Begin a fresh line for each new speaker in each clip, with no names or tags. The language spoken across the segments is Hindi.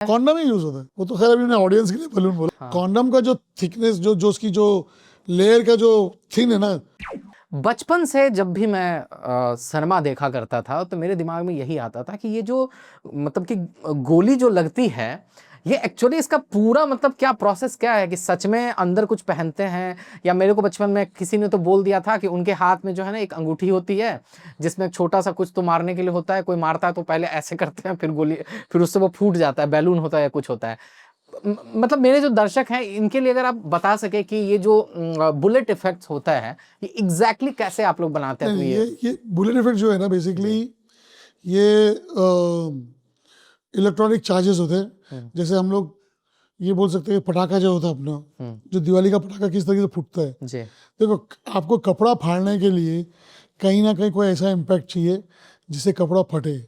कॉन्डम ही यूज होता है। वो तो खैर अभी मैंने ऑडियंस के लिए बलून बोला।
हाँ।
कॉन्डम का जो थिकनेस, जो उसकी जो लेयर का जो थिन है ना,
बचपन से जब भी मैं सिनेमा देखा करता था तो मेरे दिमाग में यही आता था कि ये जो मतलब कि गोली जो लगती है, ये एक्चुअली इसका पूरा मतलब क्या प्रोसेस क्या है, कि सच में अंदर कुछ पहनते हैं, या मेरे को बचपन में किसी ने तो बोल दिया था कि उनके हाथ में जो है ना एक अंगूठी होती है जिसमें छोटा सा कुछ तो मारने के लिए होता है, कोई मारता है तो पहले ऐसे करते हैं, फिर गोली, फिर उससे वो फूट जाता है, बैलून होता है या कुछ होता है। मतलब मेरे जो दर्शक हैं इनके लिए अगर आप बता सके कि ये जो बुलेट इफेक्ट्स होता है ये एग्जैक्टली कैसे आप लोग बनाते हैं। तो
नहीं, ये बुलेट इफेक्ट जो है ना, बेसिकली ये इलेक्ट्रॉनिक चार्जेस होते हैं। जैसे हम लोग ये बोल सकते हैं पटाखा जो होता है अपना, जो दिवाली का पटाखा किस तरीके से फूटता है।
जी।
देखो, आपको कपड़ा फाड़ने के लिए कहीं ना कहीं कोई ऐसा इम्पैक्ट चाहिए जिससे कपड़ा फटे।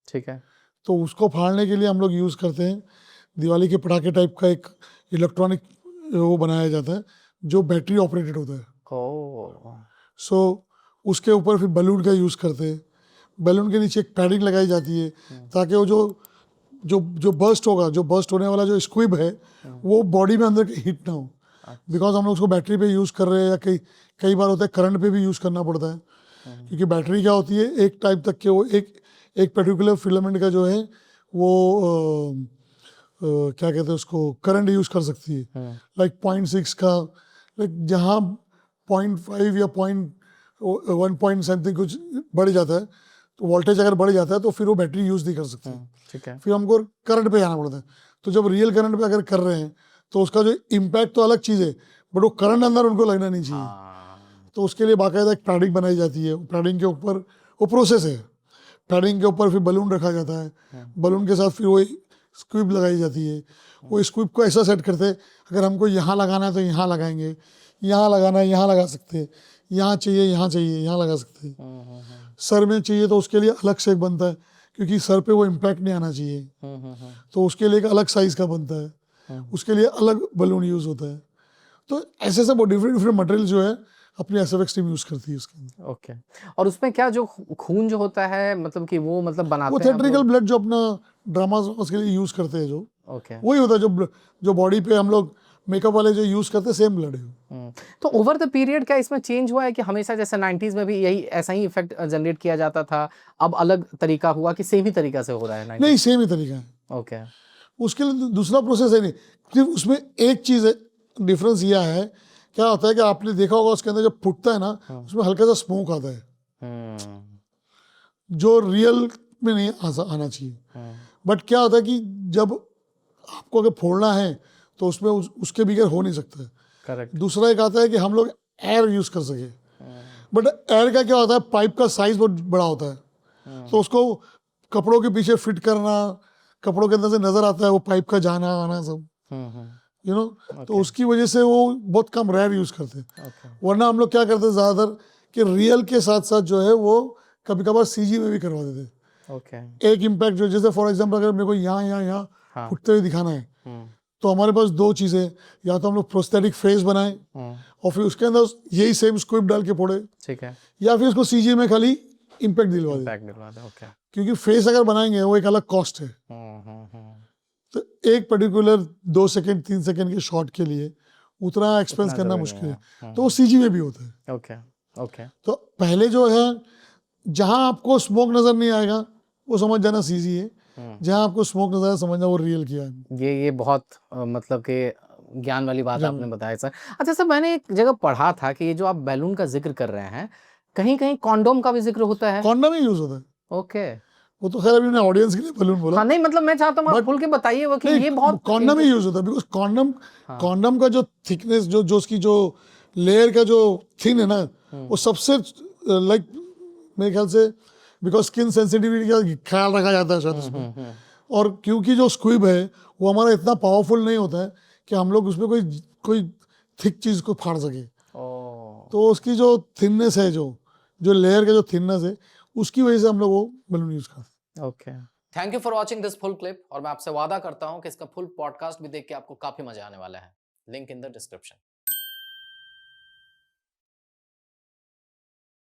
ठीक है।
तो उसको फाड़ने के लिए हम लोग यूज़ करते हैं दिवाली के पटाखे टाइप का एक इलेक्ट्रॉनिक वो बनाया जाता है जो बैटरी ऑपरेटेड होता है।
ओ।
सो उसके ऊपर फिर बलून का यूज़ करते हैं। बलून के नीचे एक पैडिंग लगाई जाती है ताकि वो जो जो जो बर्स्ट होगा, जो बर्स्ट होने वाला जो स्क्विब है, वो बॉडी में अंदर हिट ना हो। बिकॉज हम लोग उसको बैटरी पे यूज़ कर रहे हैं, या कई कई बार होता है करंट पे भी यूज़ करना पड़ता है। क्योंकि बैटरी क्या होती है, एक टाइम तक के वो एक पर्टिकुलर फिलामेंट का जो है वो क्या कहते हैं उसको, करंट यूज़ कर सकती है। लाइक 0.6 का, लाइक जहाँ 0.5 या 1 पॉइंट समथिंग कुछ बढ़ जाता है, तो वोल्टेज अगर बढ़ जाता है तो फिर वो बैटरी यूज़ नहीं कर सकती।
ठीक है।
फिर हमको करंट पे जाना पड़ता है। तो जब रियल करंट पे अगर कर रहे हैं तो उसका जो इम्पैक्ट तो अलग चीज़ है, बट वो करंट अंदर उनको लगना नहीं चाहिए। तो उसके लिए बाकायदा एक पैडिंग बनाई जाती है। पैडिंग के ऊपर वो प्रोसेस है। पैडिंग के ऊपर फिर बलून रखा जाता है। बलून के साथ फिर वो स्क्विब लगाई जाती है। वो स्क्विब को ऐसा सेट करते हैं, अगर हमको यहाँ लगाना है तो यहाँ लगाएंगे, यहाँ लगाना है यहाँ लगा सकते हैं, यहाँ चाहिए यहाँ लगा सकते हैं। सर में चाहिए तो उसके लिए अलग से एक बनता है, क्योंकि सर पे वो इम्पैक्ट नहीं आना चाहिए। तो उसके लिए एक अलग साइज का बनता है, उसके लिए अलग बलून यूज़ होता है। तो ऐसे सब वो डिफरेंट डिफरेंट मटेरियल जो है अपनी एसएफएक्स टीम यूज़ करती है उसके अंदर।
ओके। और उसमें क्या जो खून जो होता है, मतलब कि वो मतलब बनाते
वो
हैं आप
थिएट्रिकल
लोग?
ब्लड जो अपना ड्रामाज के लिए यूज़ करते हैं, जो
ओके।
वही होता है जो बॉडी पे हम लोग मेकअप वाले जो यूज़ करते हैं, सेम ब्लड है।
तो ओवर द पीरियड क्या इसमें चेंज हुआ है, कि हमेशा जैसे 90s में भी यही ऐसा ही इफेक्ट जनरेट किया जाता था, अब अलग तरीका हुआ, कि सेम ही तरीका से हो रहा है 90s?
नहीं, सेम ही तरीका है।
ओके।
उसके लिए दूसरा प्रोसेस है नहीं, सिर्फ उसमें एक चीज़ है, डिफरेंस यह है, क्या होता है कि आपने देखा होगा उसके अंदर जब फुटता है ना, उसमें हल्का सा स्मोक आता है जो रियल में नहीं आना चाहिए। बट क्या होता है कि जब आपको अगर फोड़ना है तो उसमें उसके बगैर हो नहीं सकता है।
करेक्ट।
दूसरा एक आता है कि हम लोग एयर यूज़ कर सके। बट एयर का क्या होता है, पाइप का साइज बहुत बड़ा होता है, तो उसको कपड़ों के पीछे फिट करना, कपड़ों के अंदर से नजर आता है वो पाइप का जाना आना सब, तो उसकी वजह से वो बहुत कम रेयर यूज़ करते हैं। वरना हम लोग क्या करते हैं ज़्यादातर कि रियल के साथ साथ जो है वो कभी कभार सीजी में भी करवा देते हैं।
ओके।
एक इम्पैक्ट जो, जैसे फॉर एग्जांपल अगर मेरे को यहाँ फुटते हुए दिखाना है, तो हमारे पास दो चीज़ें, या तो हम लोग प्रोस्थेटिक फेस बनाएं और फिर उसके अंदर यही सेम स्क्विब डाल के फोड़े,
ठीक है।
या फिर उसको सीजी में खाली इम्पैक्ट दिलवा दें।
ओके।
क्योंकि फेस अगर बनाएंगे वो एक अलग कॉस्ट है। तो एक पर्टिकुलर 2 सेकंड 3 सेकंड के शॉट के लिए उतना एक्सपेंस करना मुश्किल है, तो वो सीजी में भी होता है।
ओके। ओके।
तो पहले जो है, जहां आपको स्मोक नजर नहीं आएगा वो समझ जाना सीजी है, जहां आपको स्मोक नजर आए समझना वो रियल किया है।
ये बहुत मतलब कि ज्ञान वाली बात आपने बताया सर। अच्छा सर, मैंने एक जगह पढ़ा था कि ये जो आप बैलून का जिक्र कर रहे हैं, कहीं कहीं कॉन्डोम का भी जिक्र होता है।
कॉन्डम ही यूज होता है।
ओके।
वो तो खैर अभी मैंने ऑडियंस के लिए बलून बोला।
हाँ नहीं, मतलब मैं चाहता हूँ आप खुल के बताइए वो, कि ये बहुत
कॉन्डम ही यूज होता है, बिकॉज कॉन्डम का जो थिकनेस, जो उसकी जो लेयर का जो थिन है ना, वो सबसे लाइक मेरे ख्याल से, बिकॉज स्किन सेंसिटिविटी का ख्याल रखा जाता है शायद उसमें। और क्योंकि जो स्क्विब है वो हमारा इतना पावरफुल नहीं होता है कि हम लोग उसमें कोई थिक चीज को फाड़ सके। तो उसकी जो थिननेस है, जो लेयर का जो थिननेस है, उसकी वजह से हम लोग वो बलून यूज करते हैं।
Okay. Thank you for watching this full clip, और मैं आपसे वादा करता हूँ कि इसका फुल पॉडकास्ट भी देख के आपको काफी मजा आने वाला है। Link in the description.